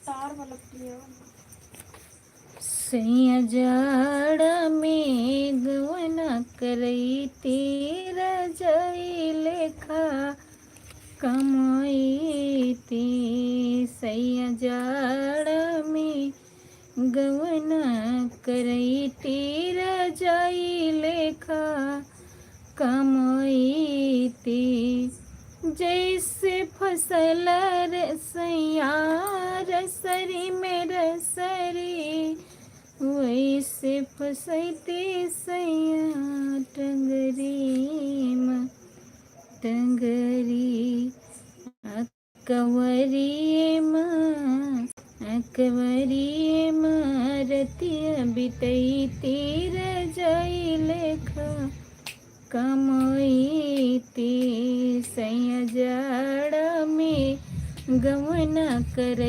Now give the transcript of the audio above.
तार पलटती है। सैया जाड़ा में गवना करई तेरा जाई लेखा कमाई ती। सैया जाड़ा में गवना करई तेरा जाई लेखा कमाई ती। जैसे फसल रसैया रसरी में रसरी वैसे फसैते सैया टंगरी में टंगरी अकवरी में अकवरी में रतिया बितई तेरा जाई लेखा कमाई ती। सैया जाड़ा में गवना कर